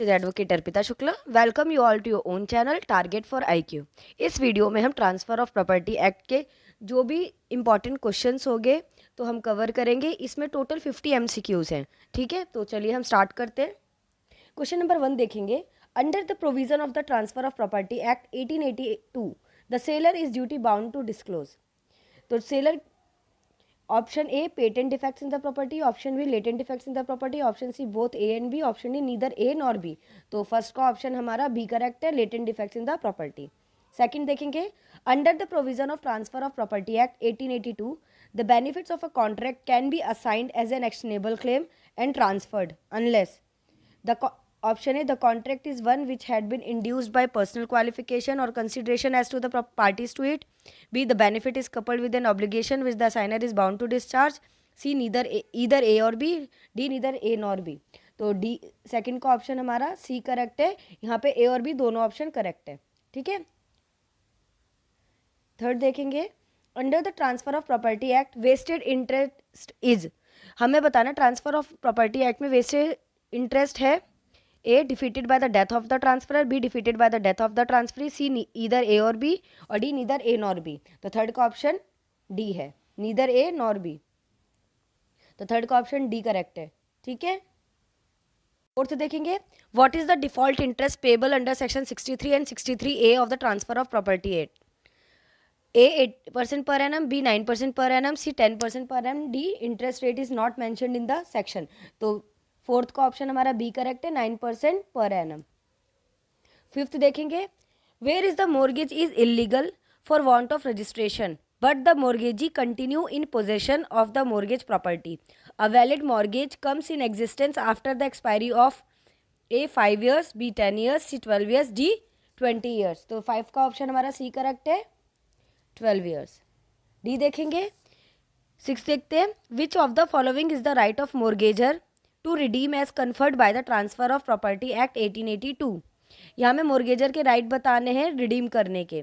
Is advocate Arpita Shukla. Welcome you all to your own channel target for IQ. इस वीडियो में हम ट्रांसफ़र ऑफ प्रॉपर्टी एक्ट के जो भी इंपॉर्टेंट क्वेश्चंस होंगे तो हम कवर करेंगे। इसमें टोटल 50 एमसीक्यूज हैं। ठीक है, तो चलिए हम स्टार्ट करते हैं। क्वेश्चन नंबर 1 देखेंगे। Under the provision of the transfer of property act 1882 the seller is duty bound to disclose. तो seller option A patent defects in the property, option B latent defects in the property, option C both A and B, option D neither A nor B. तो first का option हमारा B correct है, latent defects in the property. Second देखेंगे। Under the provision of transfer of property act 1882 the benefits of a contract can be assigned as an actionable claim and transferred unless the option A, the contract is one which had been induced by personal qualification or consideration as to the parties to it. B, the benefit is coupled with an obligation which the assigner is bound to discharge. C, either A or B. D, neither A nor B. तो D second का option हमारा C correct है। यहाँ पे ए और B दोनों option correct है। ठीक है, थर्ड देखेंगे। Under the transfer of property act vested interest is, हमें बताना ट्रांसफर ऑफ प्रॉपर्टी एक्ट में वेस्टेड इंटरेस्ट है। A defeated by the death of the transferor, B defeated by the death of the transferee, C either A और B, और D neither A nor B. तो third का option D है, neither A nor B. तो third का option D correct है। ठीक है, फोर्थ देखेंगे। What is the default interest payable under section 63 and 63A of the transfer of property act. A 8% per annum, B 9% per annum, C 10% per annum, D interest rate is not mentioned in the section. तो fourth का option हमारा B correct है, 9% per annum. Fifth देखेंगे। Where is the mortgage is illegal for want of registration but the mortgagee continue in possession of the mortgage property. A valid mortgage comes in existence after the expiry of a 5 years, B 10 years, C 12 years, D 20 years। तो 5 का option हमारा C correct है, 12 years। D देखेंगे। 6 देखते हैं। Which of the following is the right of mortgagor to redeem as conferred by the transfer of property act 1882। यहाँ में मोर्गेजर के राइट बताने हैं रिडीम करने के।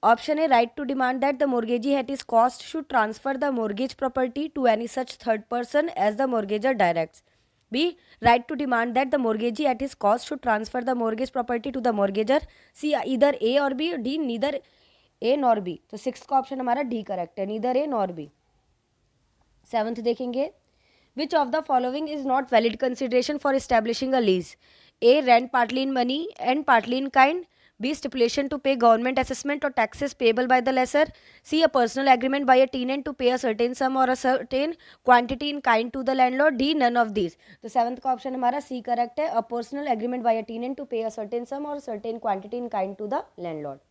ऑप्शन है right to demand that the mortgagee at his cost should transfer the mortgage property to any such third person as the mortgagor directs. B right to demand that the mortgagee at his cost should transfer the mortgage property to the mortgagor. C either A और B, D neither A nor B. तो six का option हमारा D correct है, neither A nor B. Seventh देखेंगे। Which of the following is not valid consideration for establishing a lease? A, rent partly in money and partly in kind. B, stipulation to pay government assessment or taxes payable by the lessor. C, a personal agreement by a tenant to pay a certain sum or a certain quantity in kind to the landlord. D, none of these. तो seventh का option हमारा C correct है, a personal agreement by a tenant to pay a certain sum or a certain quantity in kind to the landlord.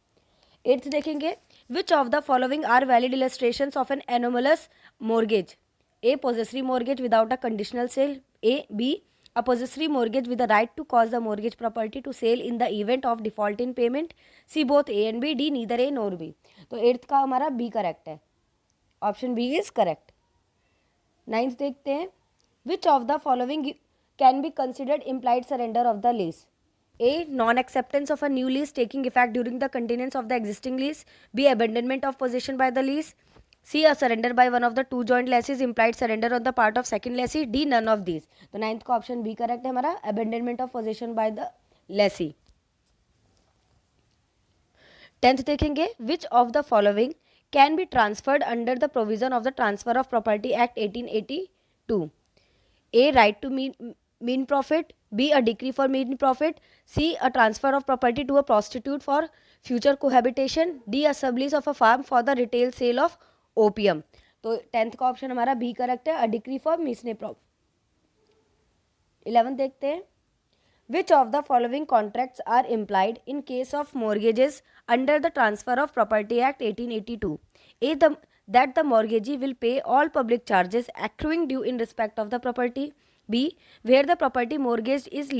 Eighth देखेंगे। Which of the following are valid illustrations of an anomalous mortgage? A, possessory mortgage without a conditional sale. B, a possessory mortgage with the right to cause the mortgage property to sale in the event of default in payment. C, both A and B, D neither A nor B। तो eighth का हमारा B correct है, option B is correct. Ninth देखते हैं। Which of the following can be considered implied surrender of the lease. A, non-acceptance of a new lease taking effect during the continuance of the existing lease. B, abandonment of possession by the lease. C, a surrender by one of the two joint lessees implied surrender on the part of second lessee. D, none of these। तो ninth का option B correct है हमारा, abandonment of possession by the lessee। Tenth देखेंगे। Which of the following can be transferred under the provision of the transfer of property act 1882। A, right to mean profit. B, a decree for mean profit. C, a transfer of property to a prostitute for future cohabitation. D, a sublease of a farm for the retail sale of opium। तो tenth का option हमारा B correct है, a decree for mesne profit. 11 देखते हैं। Which of the following contracts are implied in case of mortgages under the transfer of property act 1882। A, that the mortgagee will pay all public charges accruing due in respect of the property. B, where the property mortgaged is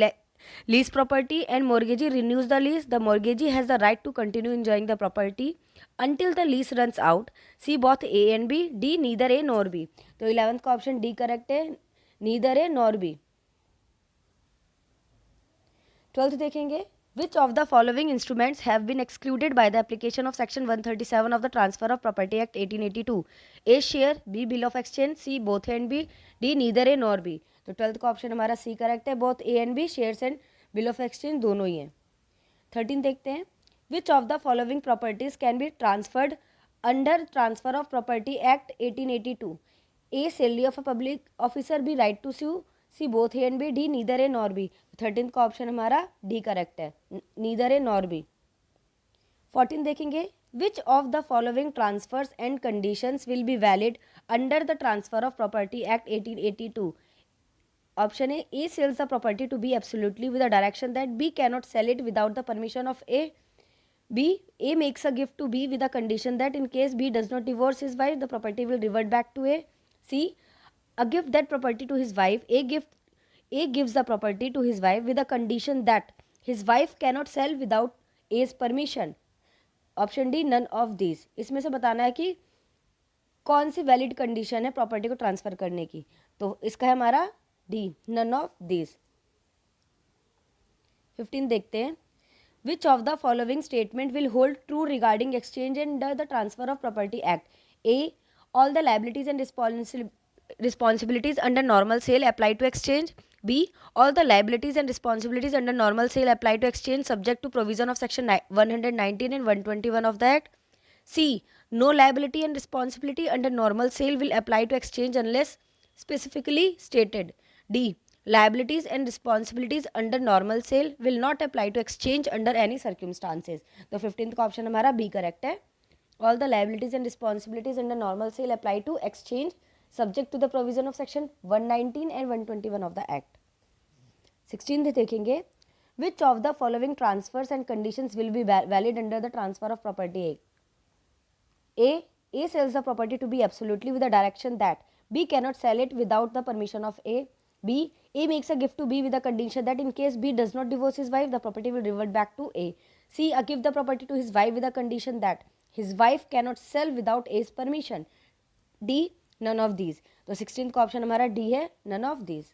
lease property and mortgagee renews the lease, the mortgagee has the right to continue enjoying the property until the lease runs out. C, both A and B. D, neither A nor B। तो 11th का option D correct है, neither A nor B। 12th देखेंगे। Which of the following instruments have been excluded by the application of section 137 of the Transfer of Property Act 1882? A, share, B, bill of exchange, C, both A and B, D, neither A nor B। तो 12th का option हमारा C correct है, both A and B shares and bill of exchange दोनों ही हैं। 13 देखते हैं, which of the following properties can be transferred under transfer of property act 1882? A salary of a public officer, B right to sue, C both A and B, D neither A nor B. 13 का option हमारा D correct है, neither A nor B. 14 देखेंगे, which of the following transfers and conditions will be valid under the transfer of property act 1882? Option A sells the property to B absolutely with a direction that B cannot sell it without the permission of A. B, A makes a gift to B with a condition that in case B does not divorce his wife, the property will revert back to A. C, a gift that property to his wife. A gives the property to his wife with a condition that his wife cannot sell without A's permission. Option D, none of these. इसमें से बताना है कि कौन सी valid condition है property को transfer करने की, तो इसका है हमारा डी, नन ऑफ दीज। 15 देखते हैं, which of the following statement will hold true regarding exchange under the transfer of property act? A, all the liabilities and responsibilities under normal sale apply to exchange. B, all the liabilities and responsibilities under normal sale apply to exchange subject to provision of section 119 and 121 of the act. C, no liability and responsibility under normal sale will apply to exchange unless specifically stated. D, liabilities and responsibilities under normal sale will not apply to exchange under any circumstances. तो 15th का option हमारा B correct है, all the liabilities and responsibilities under normal sale apply to exchange subject to the provision of section 119 and 121 of the act. 16 देखेंगे, which of the following transfers and conditions will be valid under the transfer of property act? A sells the property to B absolutely with the direction that B cannot sell it without the permission of A. B, A makes a gift to B with the condition that in case B does not divorce his wife, the property will revert back to A. C, A gives the property to his wife with the condition that his wife cannot sell without A's permission. D, none of these. तो 16th का option हमारा D है, none of these.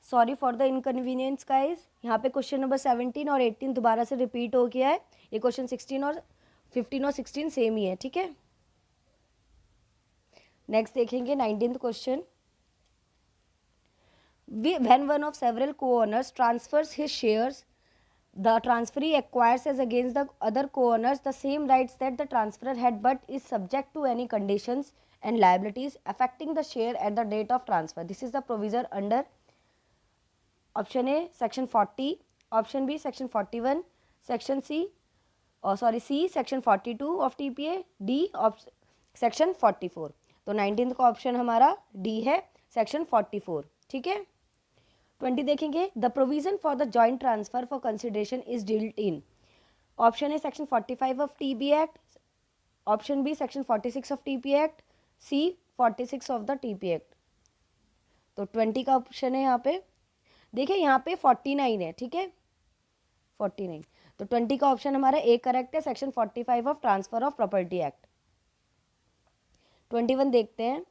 Sorry for the inconvenience guys, यहाँ पे question number 17 और 18 दोबारा से repeat हो गया है। ये क्वेश्चन 16 और 15 और 16 सेम ही है, ठीक है। नेक्स्ट देखेंगे 19th question, when one of several co-owners transfers his shares, the transferee acquires as against the other co-owners the same rights that the transferor had but is subject to any conditions and liabilities affecting the share at the date of transfer. This is the provision under option A section 40, option B section 41, section C section 42 of TPA, D section 44. तो 19th का option हमारा D है, section 44, ठीक है। 20 देखेंगे, the provision for the joint transfer for consideration is dealt in. Option A section 45 of TP act, option B section 46 of TP act, C 46 of the TP act. तो 20 का option है यहाँ पे, देखिए यहाँ पे 49 है, ठीक है, 49। तो 20 का ऑप्शन हमारा ए करेक्ट है, section 45 of transfer of property act. 21 देखते हैं,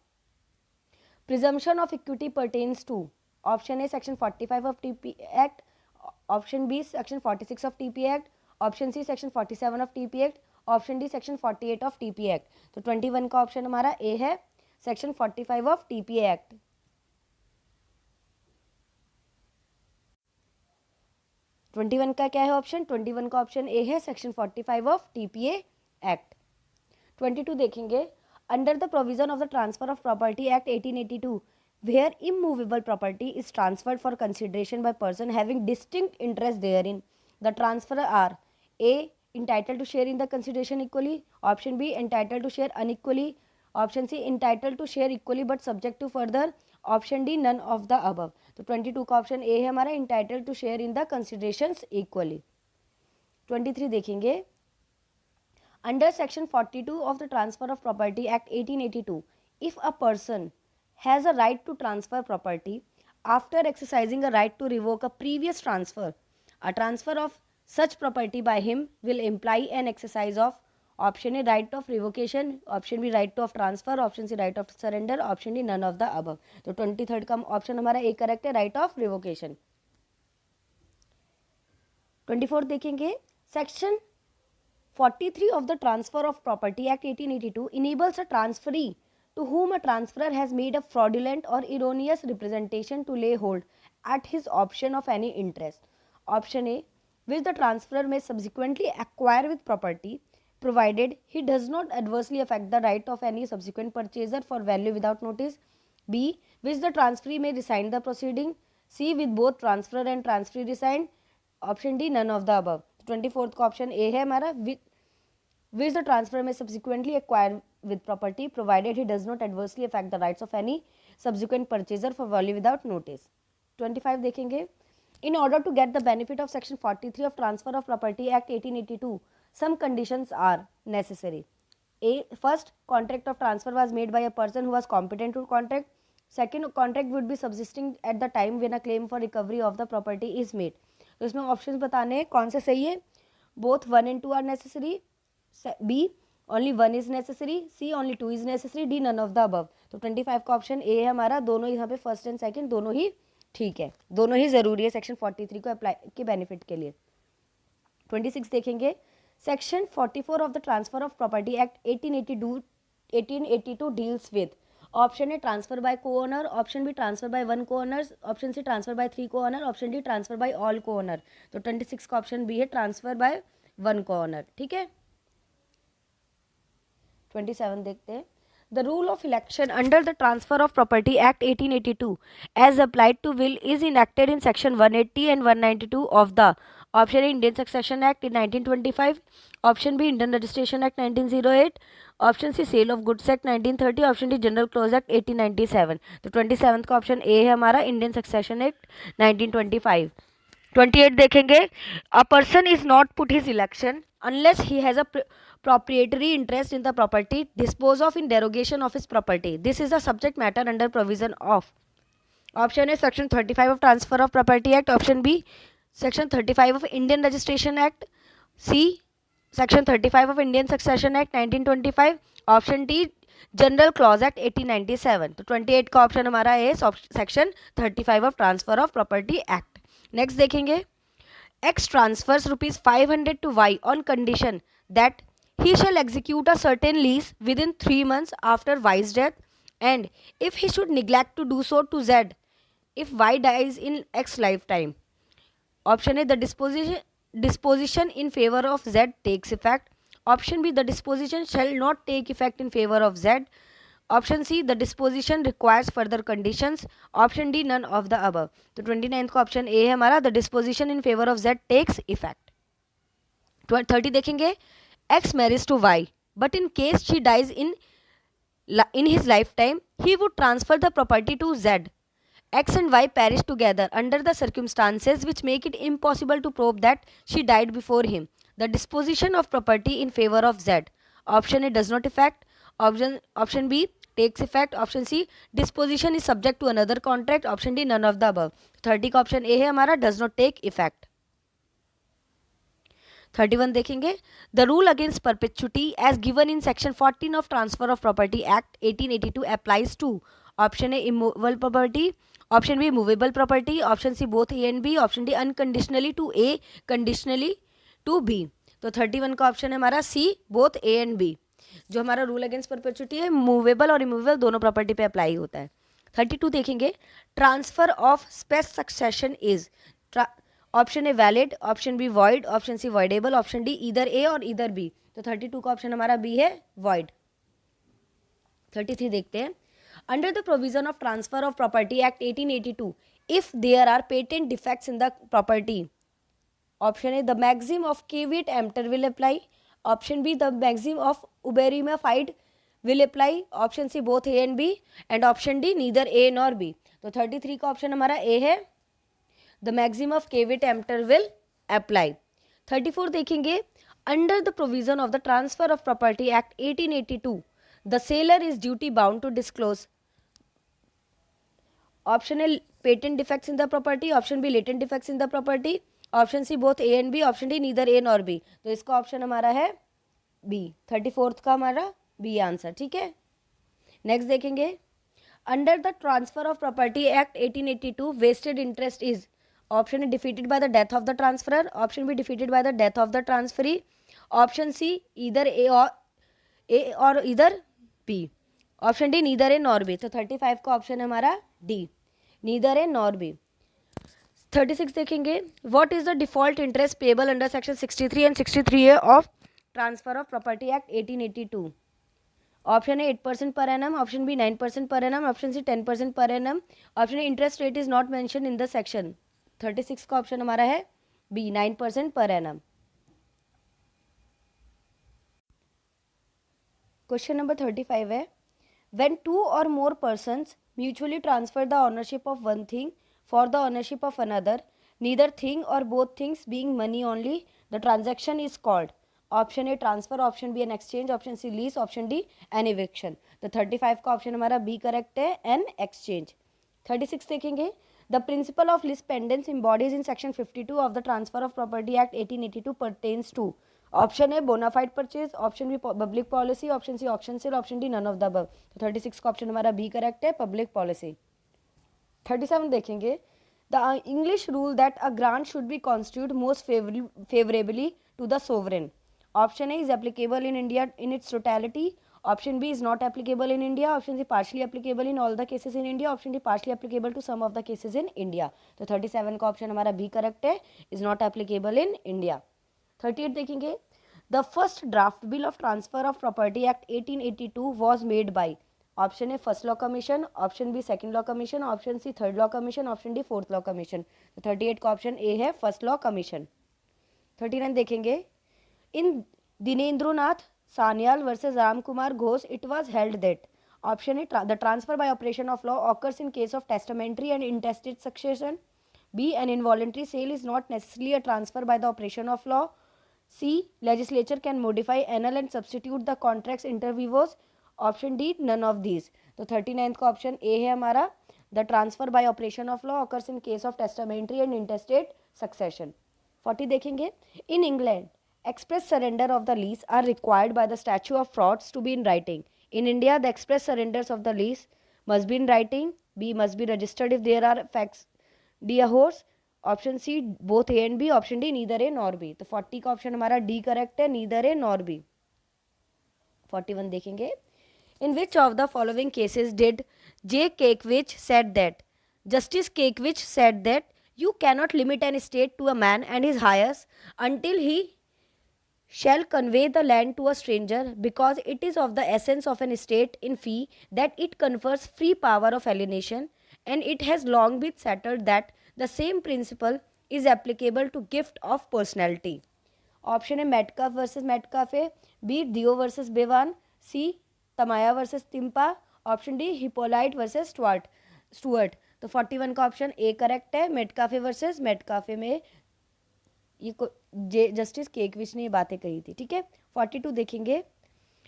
presumption of equity pertains to. Option A section 45 of TP act, option B section 46 of TP act, option C section 47 of TP act, option D section 48 of TP act. तो 21 का option हमारा ए है, section 45 of TP act. 21 का क्या है option? 21 का option A है, section 45 of TPA act. 22 देखेंगे, under the provision of the transfer of property act 1882 where immovable property is transferred for consideration by person having distinct interest therein, the transferor are A entitled to share in the consideration equally, option B entitled to share unequally, option C entitled to share equally but subject to further, option D none of the above। तो 22 का option A है हमारा, entitled to share in the considerations equally। 23 देखेंगे, under section 42 of the transfer of property act 1882 if a person has a right to transfer property after exercising a right to revoke a previous transfer, a transfer of such property by him will imply an exercise of option A right of revocation, option B right of transfer, option C right of surrender, option D none of the above। तो 23rd का option हमारा A correct है, right of revocation. 24 देखेंगे, section 43 of the transfer of property act 1882 enables a transferee to whom a transferor has made a fraudulent or erroneous representation to lay hold at his option of any interest. Option A, which the transferor may subsequently acquire with property, provided he does not adversely affect the right of any subsequent purchaser for value without notice. B, which the transferee may rescind the proceeding. C, with both transferor and transferee resigned. Option D, none of the above. 24th का option A है हमारा, which the transferor may subsequently acquire with property, provided he does not adversely affect the rights of any subsequent purchaser for value without notice. 25 देखेंगे. In order to get the benefit of section 43 of Transfer of Property Act 1882, some conditions are necessary. A, first, contract of transfer was made by a person who was competent to contract. Second, contract would be subsisting at the time when a claim for recovery of the property is made. तो इसमें options बताने हैं कौन से सही है. Both 1 and 2 are necessary. B, only 1 is necessary. C, only 2 is necessary. D, none of the above. तो 25 का ऑप्शन ए है हमारा. दोनों यहाँ पे फर्स्ट एंड सेकंड दोनों ही ठीक है, दोनों ही ज़रूरी है सेक्शन 43 को अप्लाई के बेनिफिट के लिए. 26 देखेंगे. Section 44 of the transfer of property act 1882 deals with. Option A transfer by co owner, option B transfer by 1 co owner, option C transfer by 3 co owner, option D transfer by all co owner. तो 26 का option B है transfer by 1 co owner. ठीक है. 27 देखते हैं. The rule of election under the Transfer of Property Act 1882 as applied to will is enacted in section 180 and 192 of the option A Indian Succession Act in 1925, option B Indian Registration Act 1908, option C Sale of Goods Act 1930, option D General Clause Act 1897. तो 27 का option A है हमारा Indian succession act 1925. 28 देखेंगे. A person is not put his election unless he has a proprietary interest in the property dispose of in derogation of his property. This is the subject matter under provision of. Option A section 35 of Transfer of Property Act, option B section 35 of Indian Registration Act, C section 35 of Indian Succession Act 1925, option D general clause act 1897. तो 28 का option हमारा है section 35 of transfer of property act. Next देखेंगे. X transfers ₹500 to Y on condition that he shall execute a certain lease within 3 months after Y's death, and if he should neglect to do so to Z if Y dies in X lifetime. Option A, the disposition in favor of Z takes effect. Option B, the disposition shall not take effect in favor of Z. Option C, the disposition requires further conditions. Option D, none of the above. तो 29 का option A है हमारा, the disposition in favor of Z takes effect. 30 देखेंगे. X marries to Y, but in case she dies in his lifetime, he would transfer the property to Z. X and Y perish together under the circumstances which make it impossible to prove that she died before him. The disposition of property in favor of Z. Option A does not effect. Option B takes effect. Option C disposition is subject to another contract. Option D none of the above. 30 का option A है हमारा, does not take effect. 31 देखेंगे. The rule against perpetuity as given in section 14 of Transfer of Property Act 1882 applies to. Option A immovable property, option B movable property, option C both A and B, option D unconditionally to A, conditionally to B. तो 31 का option है हमारा C both A and B. जो हमारा rule against perpetuity है movable और immovable दोनों property पे अप्लाई होता है. 32 देखेंगे. Transfer of spes succession is. Option A valid, option B void, option C voidable, option D either A और ईदर बी. तो 32 का ऑप्शन हमारा बी है वॉइड. 33 देखते हैं. Under the provision of transfer of property act 1882 if there are patent defects in the property. Option A the maxim of caveat emptor will apply. Option B, the maxim of uberrima fide will apply. Option C, both A and B. And option D, neither A nor B. तो 33 का option हमारा A है. The maxim of caveat emptor will apply. 34 देखेंगे. Under the provision of the Transfer of Property Act 1882, the seller is duty bound to disclose. Option A, patent defects in the property. Option B, latent defects in the property. Option C both A and B. Option D neither A nor B. तो इसका option हमारा है B. 34th का हमारा B answer. ठीक है. Next देखेंगे. Under the transfer of property act 1882 vested interest is. Option A defeated by the death of the transferor. Option B defeated by the death of the transferee. Option C either A और either B. Option D neither A nor B. तो 35 का option है हमारा D neither A nor B. 36 देखेंगे, what is the default interest payable under section 63 and 63A of transfer of property act 1882? Option A 8% पर annum, option B 9% per annum, option C 10% per annum, option A interest rate is not mention in the section. 36 का option हमारा है B 9% per annum. Question number 35 है, when two or more persons mutually transfer the ownership of one thing for the ownership of another, neither thing or both things being money only, the transaction is called option A transfer, option B an exchange, option C lease, option D an eviction। तो 35 का option हमारा B correct है, an exchange. 36 देखेंगे, the principle of lease pendens embodies in section 52 of the transfer of property act 1882 pertains to option है bona fide purchase, option B public policy, option C auction sale, option D none of the above. तो 36 का option हमारा B correct है, public policy. 37 देखेंगे, the English rule that a grant should be constitute most favourably to the sovereign. Option A is applicable in India in its totality, option B is not applicable in India, option C partially applicable in all the cases in India, option D partially applicable to some of the cases in India. तो 37 का option हमारा B correct है, is not applicable in India. 38 देखेंगे, the first draft bill of transfer of property act 1882 was made by. Option A first law commission, option B second law commission, option C third law commission, option D fourth law commission. तो 38 का option A है, first law commission. 39 देखेंगे, in Dinendranath Sanyal versus Ram Kumar Ghosh it was held that. Option A the transfer by operation of law occurs in case of testamentary and intestate succession, B an involuntary sale is not necessarily a transfer by the operation of law, C. Legislature can modify annul and substitute the contracts inter vivos, option D none of these. तो 39 का option A है हमारा, the transfer by operation of law occurs in case of testamentary and intestate succession. 40 देखेंगे, in England express surrender of the lease are required by the statute of frauds to be in writing. In India, the express surrenders of the lease must be in writing. B must be registered if there are facts. D a horse. Option C both A and B, option D neither A nor B. तो 40 का option हमारा D correct है, neither A nor B. 41 देखेंगे, in which of the following cases did J Kekewich said that, justice Kekewich said that you cannot limit an estate to a man and his heirs until he shall convey the land to a stranger, because it is of the essence of an estate in fee that it confers free power of alienation, and it has long been settled that the same principle is applicable to gift of personality. Option है Metcalfe versus Metcalfe, B Doe versus Bevan, C तमाया versus तिम्पा, option D Hippolyte versus Stuart. तो 41 का option ए correct है, मेटकाफे versus मेटकाफे में ये justice केकविच ने ये बातें कही थी। ठीक है, 42 देखेंगे,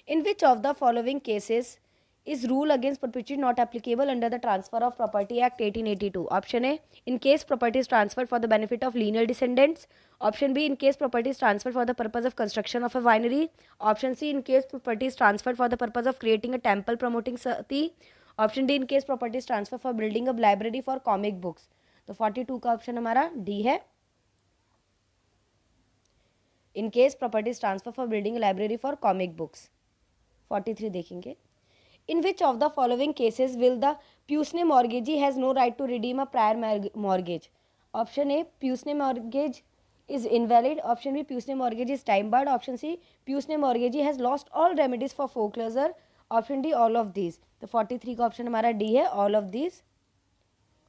in which of the following cases is rule against perpetuity not applicable under the Transfer of Property Act 1882? Option A, in case property is transferred for the benefit of lineal descendants. Option B, in case property is transferred for the purpose of construction of a winery. Option C, in case property is transferred for the purpose of creating a temple promoting sati. Option D, in case property is transferred for building a library for comic books. तो 42 का option हमारा D है, in case property is transferred for building a library for comic books। 43 देखेंगे, in which of the following cases will the puisne mortgagee has no right to redeem a prior mortgage? Option A, puisne mortgage is invalid. Option B, puisne mortgage is time barred. Option C, puisne mortgagee has lost all remedies for foreclosure. Option D, all of these। तो 43 का option हमारा D है, all of these।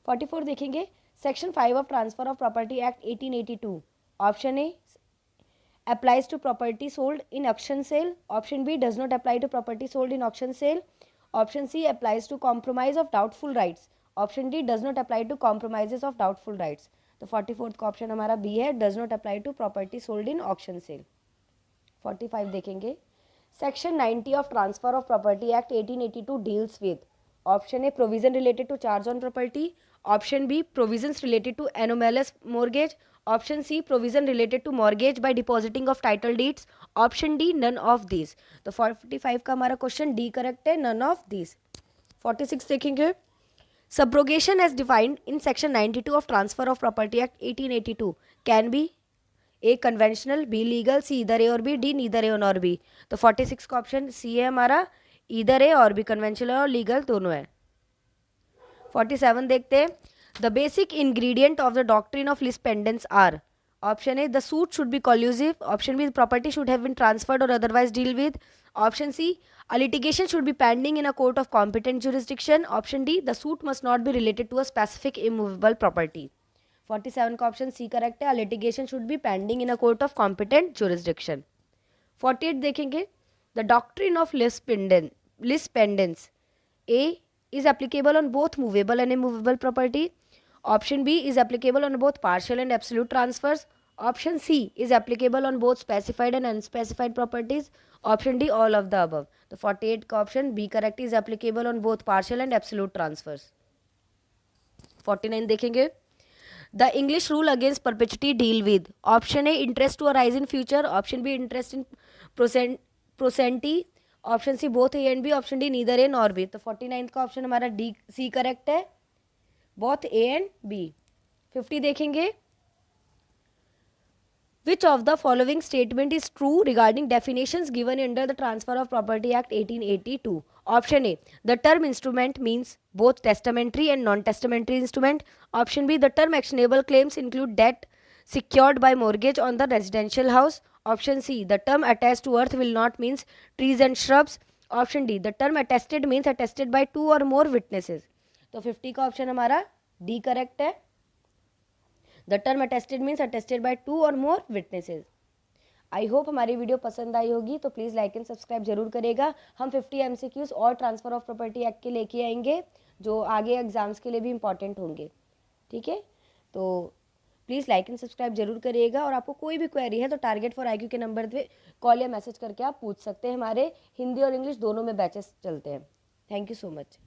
44 देखेंगे, section 5 of transfer of property act 1882। Option A applies to property sold in auction sale. Option B does not apply to property sold in auction sale. Option C applies to compromise of doubtful rights. Option D does not apply to compromises of doubtful rights। तो 44th का option हमारा B है, does not apply to property sold in auction sale। 45 देखेंगे, section 90 of transfer of property act 1882 deals with. Option A provision related to charge on property, option B provisions related to anomalous mortgage, option C provision related to mortgage by depositing of title deeds, option D none of this. तो 45 का हमारा question D correct है, none of this. 46 देखेंगे, subrogation as defined in section 92 of transfer of property act 1882 can be A conventional, B legal, C either A और B, D neither ए और B. तो 46 का option C है हमारा, इधर A और बी, कन्वेंशनल और लीगल दोनों है। 47 देखते हैं, The basic ingredient of the doctrine of lis pendens are: option A, the suit should be collusive. Option B, the property should have been transferred or otherwise dealt with. Option C, a litigation should be pending in a court of competent jurisdiction. Option D, the suit must not be related to a specific immovable property. 47 का option C correct है. A litigation should be pending in a court of competent jurisdiction. 48 देखेंगे. The doctrine of lis pendens A is applicable on both movable and immovable property. Option B is applicable on both partial and absolute transfers. Option C is applicable on both specified and unspecified properties. Option D, all of the above. तो 48 का option B correct, is applicable on both partial and absolute transfers. 49 देखेंगे. The English rule against perpetuity deal with: option A, interest to arise in future. Option B, interest in prosente. Option C, both A and B. Option D, neither A nor B. तो 49 का option हमारा D C correct है, both A and B. 50 देखेंगे. Which of the following statement is true regarding definitions given under the Transfer of Property Act 1882? Option A, the term instrument means both testamentary and non-testamentary instrument. Option B, the term actionable claims include debt secured by mortgage on the residential house. Option C, the term attached to earth will not means trees and shrubs. Option D, the term attested means attested by two or more witnesses. तो 50 का option हमारा D correct है. The term attested means attested by two और मोर witnesses. I hope हमारी video पसंद आई होगी, तो please like and subscribe जरूर करेगा. हम 50 MCQs और ट्रांसफ़र ऑफ प्रॉपर्टी एक्ट के लेके आएंगे जो आगे एग्जाम्स के लिए भी इंपॉर्टेंट होंगे. ठीक है, तो प्लीज़ लाइक एंड सब्सक्राइब जरूर करिएगा. और आपको कोई भी क्वेरी है तो टारगेट फॉर IQ के नंबर पे कॉल या मैसेज करके आप पूछ सकते हैं. हमारे हिंदी और इंग्लिश दोनों में बैचेस चलते हैं. Thank you so much.